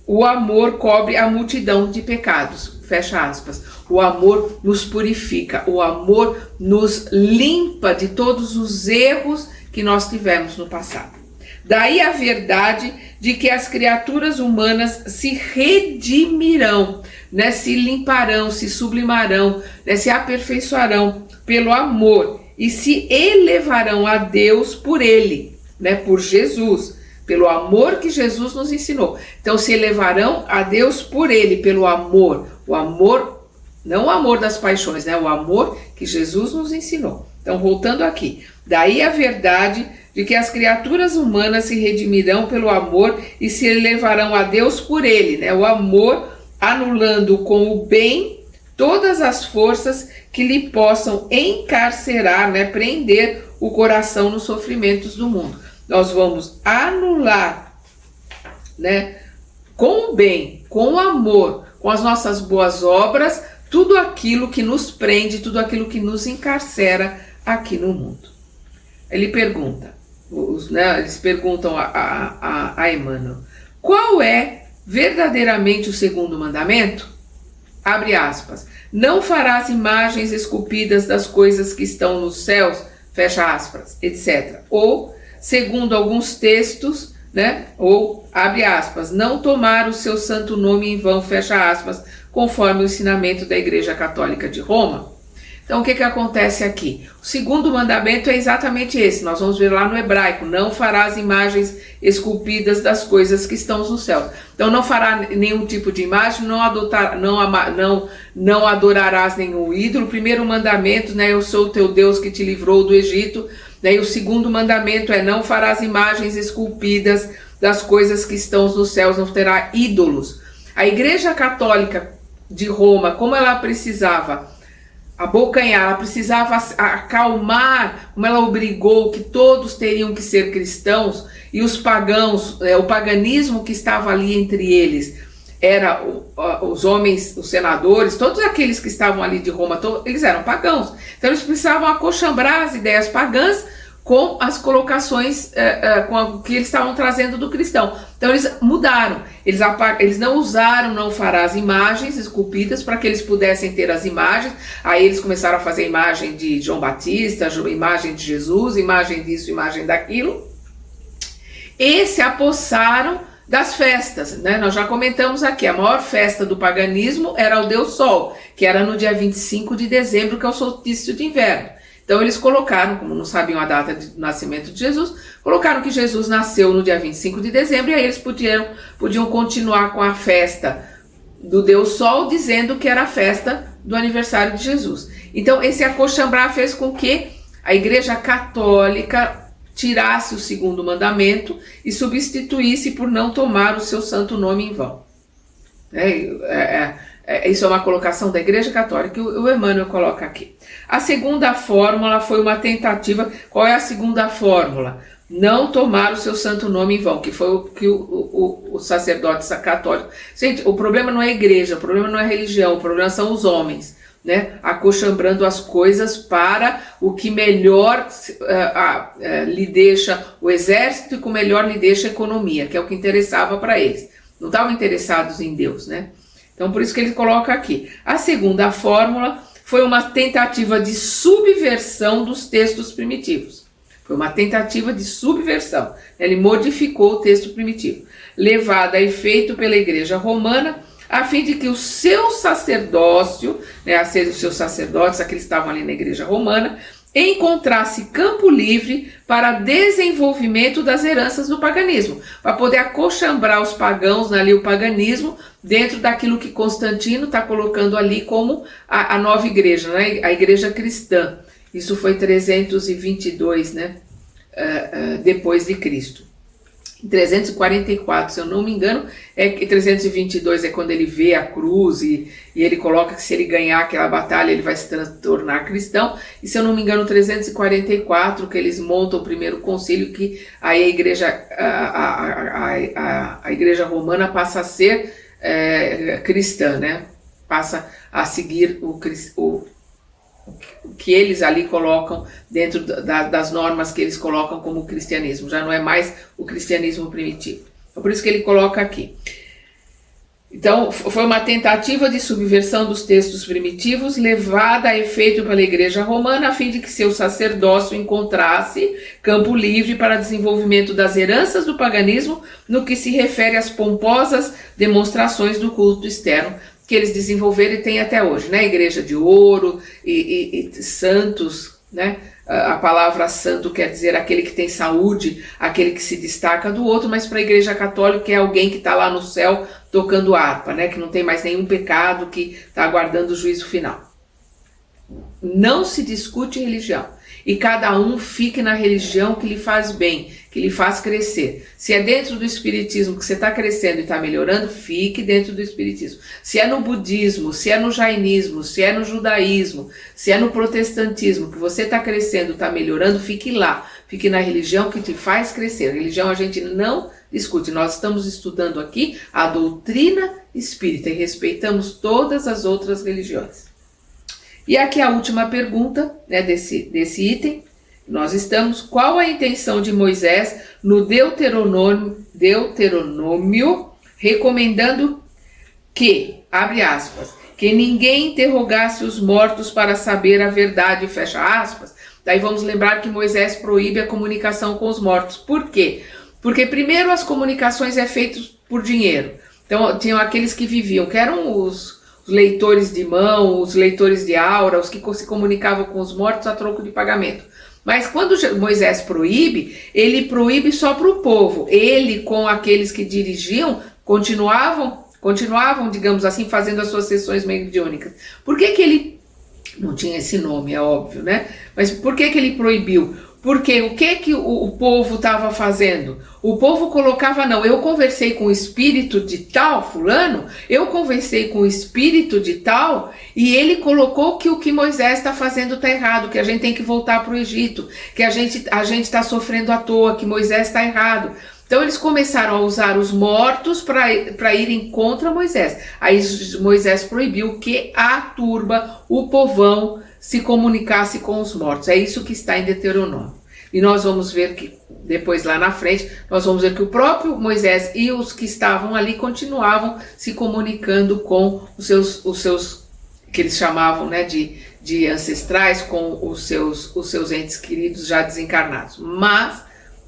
o amor cobre a multidão de pecados, fecha aspas. O amor nos purifica, o amor nos limpa de todos os erros que nós tivemos no passado. Daí a verdade de que as criaturas humanas se redimirão, né, se limparão, se sublimarão, né, se aperfeiçoarão pelo amor e se elevarão a Deus por ele, né, por Jesus, pelo amor que Jesus nos ensinou. Então se elevarão a Deus por ele, pelo amor, o amor, não o amor das paixões, né, o amor que Jesus nos ensinou. Então voltando aqui, daí a verdade de que as criaturas humanas se redimirão pelo amor e se elevarão a Deus por ele, né? O amor anulando com o bem todas as forças que lhe possam encarcerar, né? Prender o coração nos sofrimentos do mundo. Nós vamos anular, né? Com o bem, com o amor, com as nossas boas obras, tudo aquilo que nos prende, tudo aquilo que nos encarcera aqui no mundo. Ele pergunta, eles perguntam a Emmanuel, qual é verdadeiramente o segundo mandamento? Abre aspas, não farás imagens esculpidas das coisas que estão nos céus, fecha aspas, etc. Ou, segundo alguns textos, né? Ou, abre aspas, não tomar o seu santo nome em vão, fecha aspas, conforme o ensinamento da Igreja Católica de Roma. Então, o que acontece aqui? O segundo mandamento é exatamente esse. Nós vamos ver lá no hebraico. Não farás imagens esculpidas das coisas que estão no céu. Então, não fará nenhum tipo de imagem, não adorarás nenhum ídolo. O primeiro mandamento, né? Eu sou o teu Deus que te livrou do Egito. Né? E o segundo mandamento é: não farás imagens esculpidas das coisas que estão nos céus, não terá ídolos. A Igreja Católica de Roma, como ela precisava abocanhar, ela precisava acalmar, como ela obrigou que todos teriam que ser cristãos, e os pagãos, o paganismo que estava ali entre eles, era os homens, os senadores, todos aqueles que estavam ali de Roma, eles eram pagãos. Então eles precisavam acochambrar as ideias pagãs com as colocações com o que eles estavam trazendo do cristão. Então eles mudaram, eles não usaram não farás imagens esculpidas para que eles pudessem ter as imagens. Aí eles começaram a fazer imagem de João Batista, imagem de Jesus, imagem disso, imagem daquilo, e se apossaram das festas, né? Nós já comentamos aqui, a maior festa do paganismo era o Deus Sol, que era no dia 25 de dezembro, que é o solstício de inverno. Então eles colocaram, como não sabiam a data de nascimento de Jesus, colocaram que Jesus nasceu no dia 25 de dezembro, e aí eles podiam continuar com a festa do Deus Sol, dizendo que era a festa do aniversário de Jesus. Então esse acochambrar fez com que a Igreja Católica tirasse o segundo mandamento e substituísse por não tomar o seu santo nome em vão. Isso é uma colocação da Igreja Católica, o Emmanuel coloca aqui. A segunda fórmula foi uma tentativa. Qual é a segunda fórmula? Não tomar o seu santo nome em vão, que foi o que o sacerdote católico... Gente, o problema não é a igreja, o problema não é a religião, o problema são os homens, né? Acochambrando as coisas para o que melhor lhe deixa o exército e que melhor lhe deixa a economia, que é o que interessava para eles. Não estavam interessados em Deus, né? Então, por isso que ele coloca aqui. A segunda fórmula foi uma tentativa de subversão dos textos primitivos. Foi uma tentativa de subversão. Ele modificou o texto primitivo, levada a efeito pela Igreja Romana, a fim de que o seu sacerdócio, né, os seus sacerdotes, aqueles que estavam ali na Igreja Romana, encontrasse campo livre para desenvolvimento das heranças do paganismo, para poder acochambrar os pagãos ali, o paganismo, dentro daquilo que Constantino está colocando ali como a nova igreja, né? A igreja cristã. Isso foi 322, né? Depois de Cristo. Em 344, se eu não me engano, 322 é quando ele vê a cruz e ele coloca que se ele ganhar aquela batalha ele vai se tornar cristão. E se eu não me engano, 344, que eles montam o primeiro concílio, que aí a igreja romana passa a ser cristã, né? Passa a seguir o que eles ali colocam dentro das normas que eles colocam como cristianismo, já não é mais o cristianismo primitivo. É por isso que ele coloca aqui. Então, foi uma tentativa de subversão dos textos primitivos, levada a efeito pela Igreja Romana, a fim de que seu sacerdócio encontrasse campo livre para desenvolvimento das heranças do paganismo, no que se refere às pomposas demonstrações do culto externo, que eles desenvolveram e têm até hoje, né? Igreja de ouro e santos, né? A palavra santo quer dizer aquele que tem saúde, aquele que se destaca do outro, mas para a Igreja Católica é alguém que está lá no céu tocando harpa, né? Que não tem mais nenhum pecado, que está aguardando o juízo final. Não se discute religião, e cada um fique na religião que lhe faz bem, que lhe faz crescer. Se é dentro do espiritismo que você está crescendo e está melhorando, fique dentro do espiritismo. Se é no budismo, se é no jainismo, se é no judaísmo, se é no protestantismo que você está crescendo, está melhorando, fique lá. Fique na religião que te faz crescer. Religião a gente não discute. Nós estamos estudando aqui a doutrina espírita e respeitamos todas as outras religiões. E aqui a última pergunta, né, desse item. Nós estamos, qual a intenção de Moisés no Deuteronômio, recomendando que, abre aspas, que ninguém interrogasse os mortos para saber a verdade, fecha aspas. Daí vamos lembrar que Moisés proíbe a comunicação com os mortos. Por quê? Porque primeiro as comunicações é feitas por dinheiro. Então tinham aqueles que viviam, que eram os leitores de mão, os leitores de aura, os que se comunicavam com os mortos a troco de pagamento. Mas quando Moisés proíbe, ele proíbe só para o povo. Ele, com aqueles que dirigiam, continuavam, digamos assim, fazendo as suas sessões mediúnicas. Por que ele não tinha esse nome, é óbvio, né? Mas por que ele proibiu? Porque o que o povo estava fazendo? O povo colocava, não, eu conversei com o espírito de tal, fulano, eu conversei com o espírito de tal, e ele colocou que o que Moisés está fazendo está errado, que a gente tem que voltar para o Egito, que a gente está sofrendo à toa, que Moisés está errado. Então eles começaram a usar os mortos para irem contra Moisés. Aí Moisés proibiu que a turba, o povão, se comunicasse com os mortos. É isso que está em Deuteronômio. E nós vamos ver que depois lá na frente, nós vamos ver que o próprio Moisés e os que estavam ali continuavam se comunicando com os seus que eles chamavam, né, de ancestrais, com os seus entes queridos já desencarnados. Mas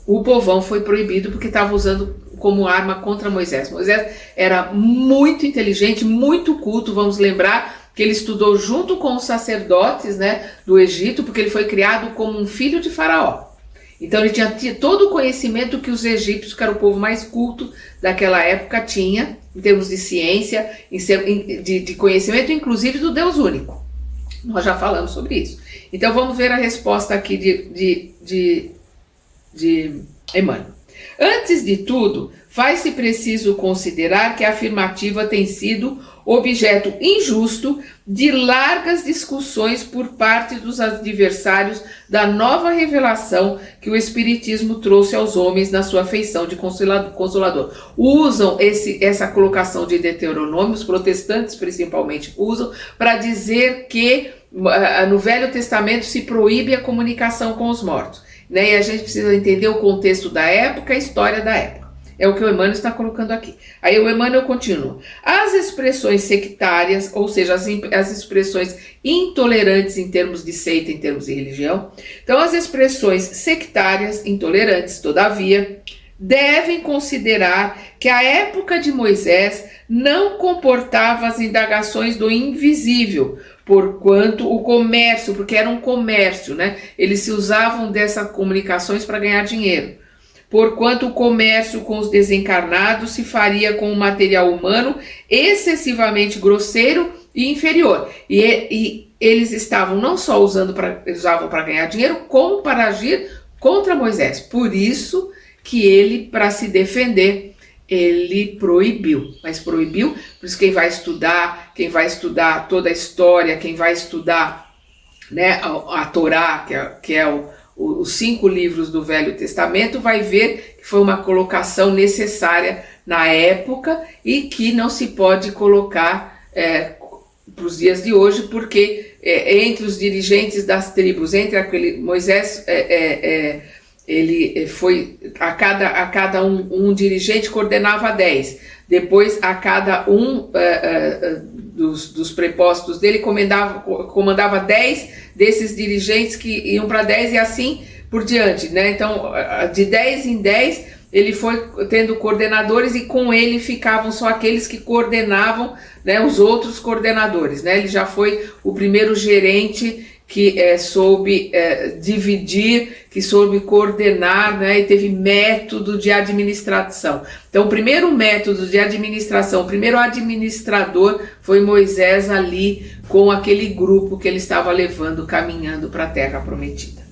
o povão foi proibido porque estava usando como arma contra Moisés. Moisés era muito inteligente, muito culto, vamos lembrar que ele estudou junto com os sacerdotes, né, do Egito, porque ele foi criado como um filho de Faraó. Então ele tinha todo o conhecimento que os egípcios, que era o povo mais culto daquela época, tinha, em termos de ciência, de conhecimento, inclusive do Deus único. Nós já falamos sobre isso. Então vamos ver a resposta aqui de Emmanuel. Antes de tudo, faz-se preciso considerar que a afirmativa tem sido objeto injusto de largas discussões por parte dos adversários da nova revelação que o Espiritismo trouxe aos homens na sua feição de consolador. Usam essa colocação de Deuteronômio, os protestantes principalmente usam, para dizer que no Velho Testamento se proíbe a comunicação com os mortos. Né? E a gente precisa entender o contexto da época, a história da época. É o que o Emmanuel está colocando aqui. Aí o Emmanuel continua. As expressões sectárias, ou seja, as expressões intolerantes em termos de seita, em termos de religião. Então, as expressões sectárias, intolerantes, todavia, devem considerar que a época de Moisés não comportava as indagações do invisível, porquanto o comércio, porque era um comércio, né? Eles se usavam dessas comunicações para ganhar dinheiro. Porquanto o comércio com os desencarnados se faria com o material humano excessivamente grosseiro e inferior. E eles estavam não só usavam para ganhar dinheiro, como para agir contra Moisés. Por isso que ele, para se defender, ele proibiu. Mas proibiu, por isso quem vai estudar toda a história, quem vai estudar, né, a Torá, que é os 5 livros do Velho Testamento, vai ver que foi uma colocação necessária na época e que não se pode colocar para os dias de hoje, porque entre os dirigentes das tribos, entre aquele Moisés, ele foi a cada um dirigente coordenava 10. Depois, a cada um dos prepostos dele comandava 10 desses dirigentes que iam para 10 e assim por diante, né? Então, de 10 em 10, ele foi tendo coordenadores e com ele ficavam só aqueles que coordenavam, né, os outros coordenadores, né? Ele já foi o primeiro gerente que soube dividir, que soube coordenar, né, e teve método de administração. Então, o primeiro método de administração, o primeiro administrador foi Moisés ali com aquele grupo que ele estava levando, caminhando para a Terra Prometida.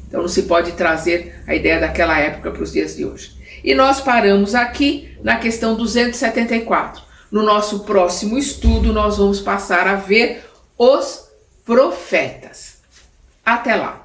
Então, não se pode trazer a ideia daquela época para os dias de hoje. E nós paramos aqui na questão 274. No nosso próximo estudo, nós vamos passar a ver os profetas. Até lá!